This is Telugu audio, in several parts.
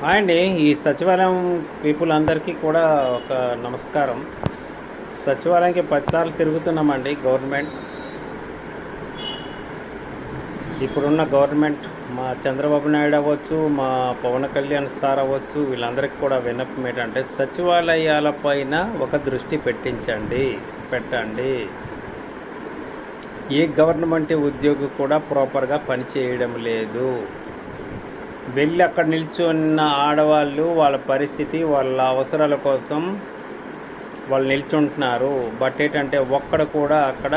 హాయ్ అండి. ఈ సచివాలయం పీపుల్ అందరికీ కూడా ఒక నమస్కారం. సచివాలయంకి 10 సార్లు తిరుగుతున్నామండి. ఇప్పుడున్న గవర్నమెంట్ మా చంద్రబాబు నాయుడు అవ్వచ్చు, మా పవన్ కళ్యాణ్ సార్ అవ్వచ్చు, వీళ్ళందరికీ కూడా విన్నపం ఏంటంటే సచివాలయాల పైన ఒక దృష్టి పెట్టండి. ఏ గవర్నమెంట్ ఉద్యోగి కూడా ప్రాపర్గా పనిచేయడం లేదు. వెళ్ళి అక్కడ నిల్చున్న ఆడవాళ్ళు వాళ్ళ పరిస్థితి, వాళ్ళ అవసరాల కోసం వాళ్ళు నిల్చుంటున్నారు. బట్ ఏంటంటే ఒక్కడ కూడా అక్కడ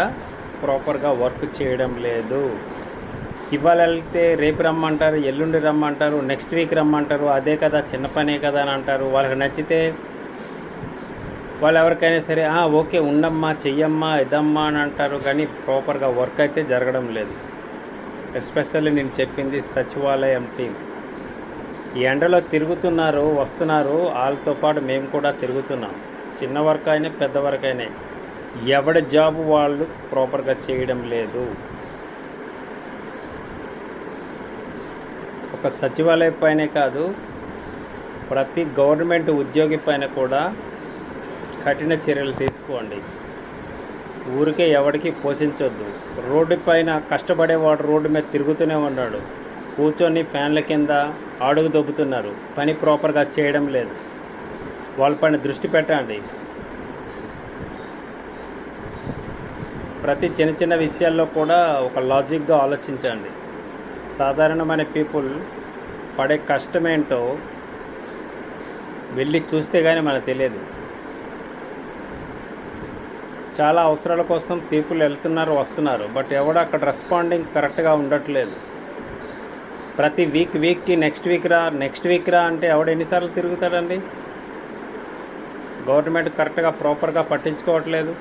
ప్రాపర్గా వర్క్ చేయడం లేదు. ఇవాళ వెళ్తే రేపు రమ్మంటారు, ఎల్లుండి రమ్మంటారు, నెక్స్ట్ వీక్ రమ్మంటారు. అదే కదా, చిన్న పనే కదా అని అంటారు. వాళ్ళకి నచ్చితే వాళ్ళు ఎవరికైనా సరే ఓకే ఉండమ్మా, చెయ్యమ్మా, ఇదమ్మా అని అంటారు. కానీ ప్రాపర్గా వర్క్ అయితే జరగడం లేదు. ఎస్పెషల్లీ నేను చెప్పింది సచివాలయం టీం. ఈ ఎండలో తిరుగుతున్నారు, వస్తున్నారు. వాళ్ళతో పాటు మేము కూడా తిరుగుతున్నాం. చిన్న వర్క్ అయినా పెద్ద వర్క్ అయినా ఎవడి జాబ్ వాళ్ళు ప్రాపర్గా చేయడం లేదు. ఒక సచివాలయం పైనే కాదు, ప్రతి గవర్నమెంట్ ఉద్యోగి పైన కూడా కఠిన చర్యలు తీసుకోండి. ఊరికే ఎవరికి పోషించొద్దు. రోడ్డు పైన కష్టపడేవాడు రోడ్డు మీద తిరుగుతూనే ఉన్నాడు. కూర్చొని ఫ్యాన్ల కింద అడుగు దొబ్బుతున్నారు. పని ప్రాపర్గా చేయడం లేదు. వాళ్ళ పైన దృష్టి పెట్టండి. ప్రతి చిన్న చిన్న విషయాల్లో కూడా ఒక లాజిక్గా ఆలోచించండి. సాధారణమైన పీపుల్ పడే కష్టమేంటో వెళ్ళి చూస్తే కానీ మనకు తెలియదు. చాలా అవసరాల కోసం పీపుల్ వెళ్తున్నారు, వస్తున్నారు. బట్ ఎవడో అక్కడ రెస్పాండింగ్ కరెక్ట్గా ఉండట్లేదు. ప్రతి వీక్కి నెక్స్ట్ వీక్ రా అంటే ఎవడు ఎన్నిసార్లు తిరుగుతాడండి? గవర్నమెంట్ కరెక్ట్గా ప్రాపర్గా పట్టించుకోవట్లేదు.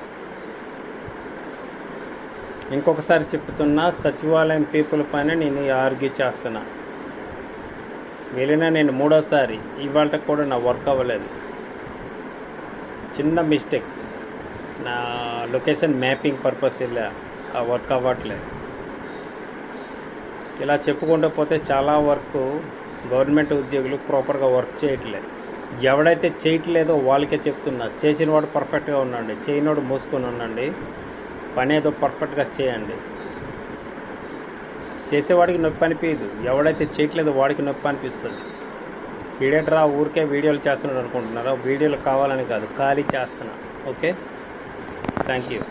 ఇంకొకసారి చెప్తున్నా, సచివాలయం పీపుల్ పైన నేను ఆర్గ్యూ చేస్తున్నా. వెళ్ళినా నేను 3వసారి, ఇవాళ కూడా నా వర్క్ అవ్వలేదు. చిన్న మిస్టేక్, నా లొకేషన్ మ్యాపింగ్ పర్పస్ ఇలా వర్క్ అవ్వట్లేదు. ఇలా చెప్పుకుంటూ పోతే చాలా వరకు గవర్నమెంట్ ఉద్యోగులు ప్రాపర్గా వర్క్ చేయట్లేదు. ఎవడైతే చేయట్లేదో వాళ్ళకే చెప్తున్నా, చేసిన వాడు పర్ఫెక్ట్గా ఉండండి, చేయనోడు మూసుకొని ఉండండి. పని ఏదో పర్ఫెక్ట్గా చేయండి. చేసేవాడికి నొప్పి అనిపించదు, ఎవడైతే చేయట్లేదో వాడికి నొప్పి అనిపిస్తుంది. వీడియోటరా ఊరికే వీడియోలు చేస్తున్నాడు అనుకుంటున్నారా? వీడియోలు కావాలని కాదు, ఖాళీ చేస్తున్నా. Okay, thank you.